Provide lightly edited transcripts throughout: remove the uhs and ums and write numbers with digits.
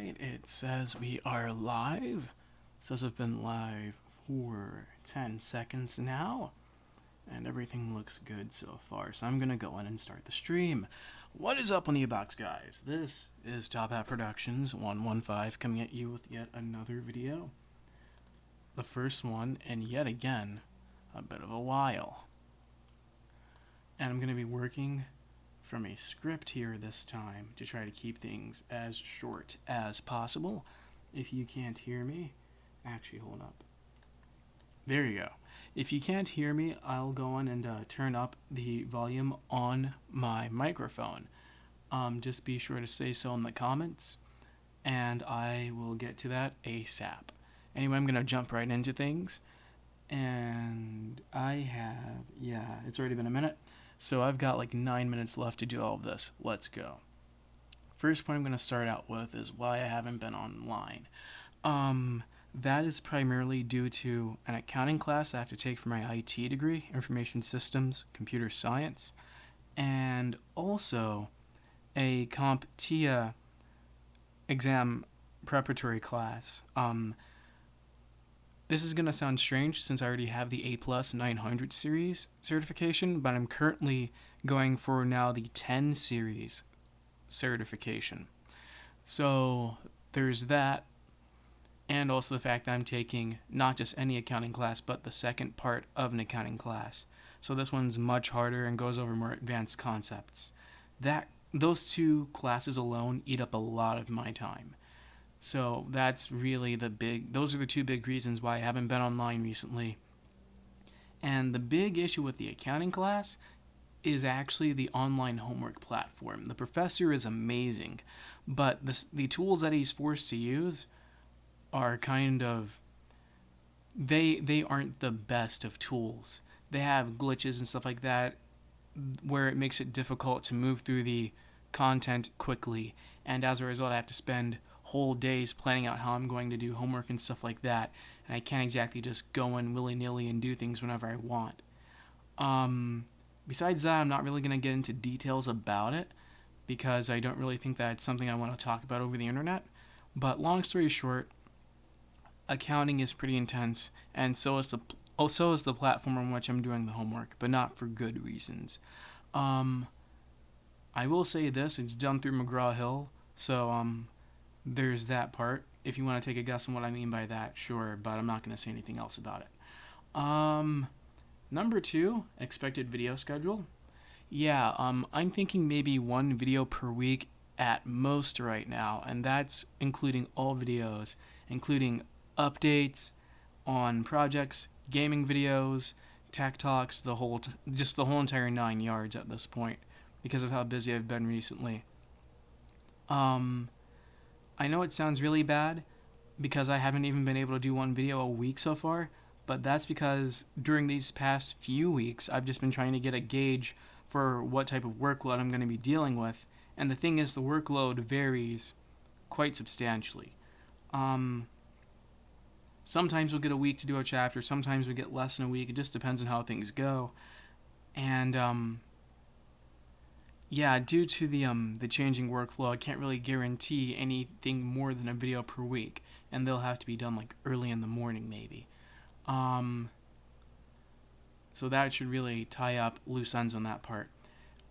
Alright, it says we are live. It says I've been live for 10 seconds now, and everything looks good so far. So I'm gonna go in and start the stream. What is up on the box, guys? This is TopHat Productions 115 coming at you with yet another video. The first one, and yet again, a bit of a while. And I'm gonna be working from a script here this time to try to keep things as short as possible. If you can't hear me, actually hold up. There you go. If you can't hear me, I'll go on and turn up the volume on my microphone. Just be sure to say so in the comments, and I will get to that ASAP. Anyway, I'm going to jump right into things. And it's already been a minute. So I've got like 9 minutes left to do all of this. Let's go. First point I'm going to start out with is why I haven't been online. That is primarily due to an accounting class I have to take for my IT degree, Information Systems, Computer Science, and also a CompTIA exam preparatory class. This is going to sound strange since I already have the A+ 900 series certification, but I'm currently going for now the 10 series certification. So there's that, and also the fact that I'm taking not just any accounting class, but the second part of an accounting class. So this one's much harder and goes over more advanced concepts. Those two classes alone eat up a lot of my time. So that's really those are the two big reasons why I haven't been online recently. And the big issue with the accounting class is actually the online homework platform. The professor is amazing, but the tools that he's forced to use are they aren't the best of tools. They have glitches and stuff like that where it makes it difficult to move through the content quickly, and as a result I have to spend whole days planning out how I'm going to do homework and stuff like that, and I can't exactly just go in willy-nilly and do things whenever I want. Besides that, I'm not really going to get into details about it because I don't really think that it's something I want to talk about over the internet. But long story short, accounting is pretty intense, and so is the platform on which I'm doing the homework, but not for good reasons. I will say this, it's done through McGraw-Hill, so there's that part. If you want to take a guess on what I mean by that, sure, but I'm not going to say anything else about it. Number 2, expected video schedule. Yeah, I'm thinking maybe one video per week at most right now, and that's including all videos, including updates on projects, gaming videos, tech talks, just the whole entire 9 yards at this point, because of how busy I've been recently. I know it sounds really bad because I haven't even been able to do one video a week so far, but that's because during these past few weeks I've just been trying to get a gauge for what type of workload I'm going to be dealing with, and the thing is the workload varies quite substantially. Sometimes we'll get a week to do a chapter, sometimes we get less than a week, it just depends on how things go. And due to the changing workflow, I can't really guarantee anything more than a video per week, and they'll have to be done like early in the morning maybe. So that should really tie up loose ends on that part.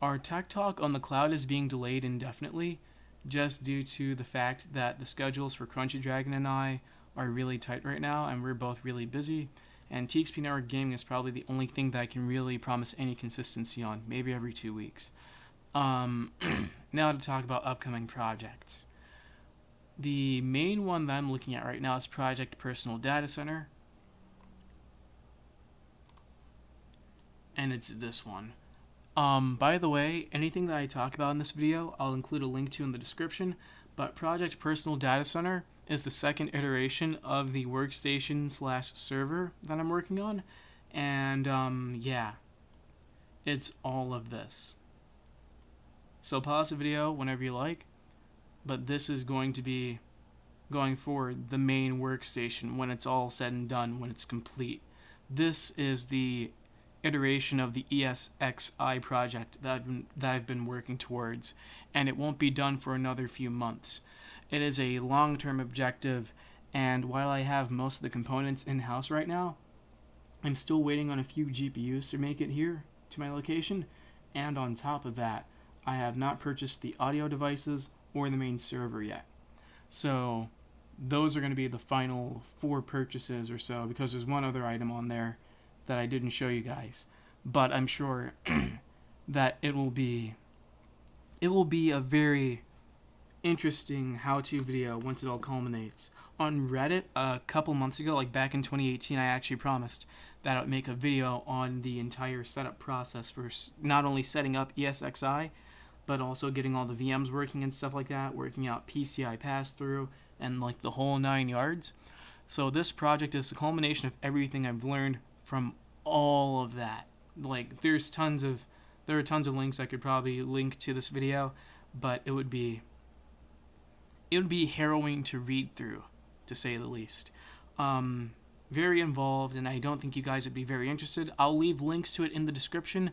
Our tech talk on the cloud is being delayed indefinitely, just due to the fact that the schedules for Crunchy Dragon and I are really tight right now, and we're both really busy. And TXP-Network gaming is probably the only thing that I can really promise any consistency on, maybe every 2 weeks. Now to talk about upcoming projects. The main one that I'm looking at right now is Project Personal Datacentre, and it's this one. By the way, anything that I talk about in this video, I'll include a link to in the description, but Project Personal Datacentre is the second iteration of the workstation/server that I'm working on, and it's all of this. So pause the video whenever you like, but this is going to be, going forward, the main workstation when it's all said and done, when it's complete. This is the iteration of the ESXi project that I've been working towards, and it won't be done for another few months. It is a long-term objective, and while I have most of the components in-house right now, I'm still waiting on a few GPUs to make it here to my location, and on top of that, I have not purchased the audio devices or the main server yet. So those are going to be the final 4 purchases or so, because there's one other item on there that I didn't show you guys. But I'm sure that it will be a very interesting how-to video once it all culminates. On Reddit a couple months ago, like back in 2018, I actually promised that I would make a video on the entire setup process for not only setting up ESXi, but also getting all the VMs working and stuff like that, working out PCI pass-through, and like the whole 9 yards. So this project is the culmination of everything I've learned from all of that. Like there are tons of links I could probably link to this video, but it would be harrowing to read through, to say the least. Very involved, and I don't think you guys would be very interested. I'll leave links to it in the description,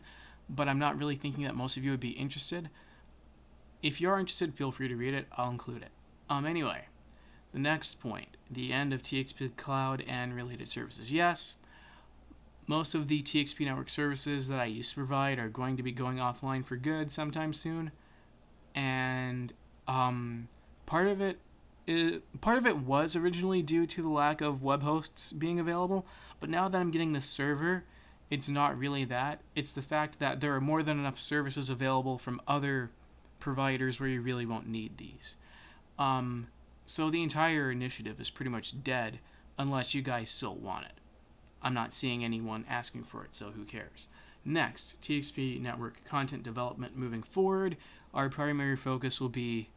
but I'm not really thinking that most of you would be interested. If you are interested, feel free to read it. I'll include it. Anyway, the next point, the end of TXP Cloud and related services. Yes, most of the TXP-Network services that I used to provide are going to be going offline for good sometime soon, and part of it was originally due to the lack of web hosts being available, but now that I'm getting the server, it's not really that. It's the fact that there are more than enough services available from other providers where you really won't need these. So the entire initiative is pretty much dead unless you guys still want it. I'm not seeing anyone asking for it, so who cares? Next, TXP Network content development moving forward. Our primary focus will be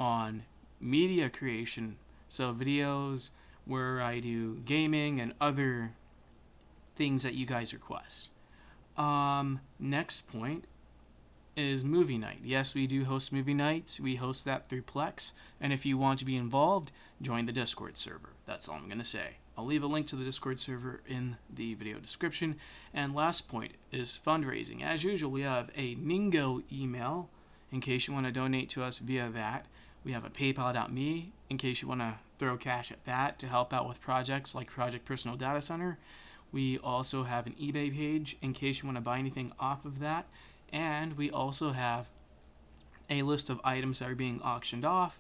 on media creation, so videos where I do gaming and other things that you guys request. Next point is movie night. Yes, we do host movie nights. We host that through Plex, and if you want to be involved, join the Discord server. That's all I'm going to say. I'll leave a link to the Discord server in the video description. And last point is fundraising. As usual, we have a Ningo email in case you want to donate to us via that. We have a PayPal.me in case you want to throw cash at that to help out with projects like Project Personal Datacenter. We also have an eBay page in case you want to buy anything off of that. And we also have a list of items that are being auctioned off.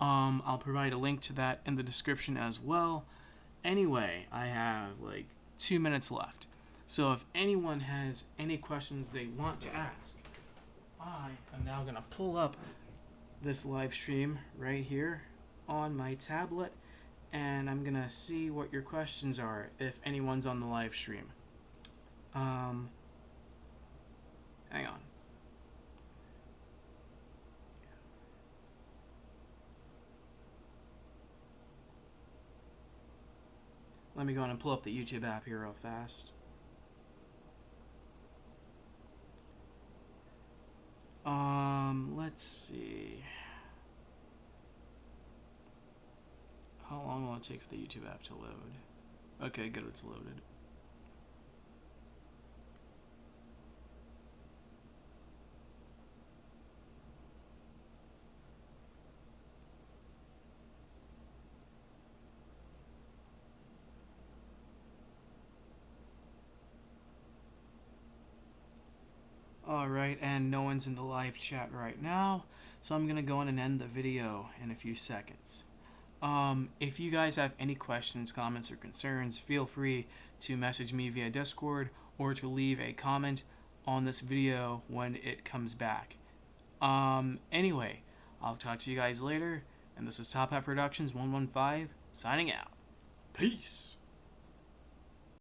I'll provide a link to that in the description as well. Anyway, I have like 2 minutes left. So if anyone has any questions they want to ask, I am now going to pull up this live stream right here on my tablet, and I'm going to see what your questions are if anyone's on the live stream. Hang on. Let me go on and pull up the YouTube app here real fast. Let's see. How long will it take for the YouTube app to load? Okay, good, it's loaded. Alright, and no one's in the live chat right now, so I'm gonna go on and end the video in a few seconds. If you guys have any questions, comments, or concerns, feel free to message me via Discord or to leave a comment on this video when it comes back. Anyway, I'll talk to you guys later, and this is TopHat Productions 115 signing out. Peace!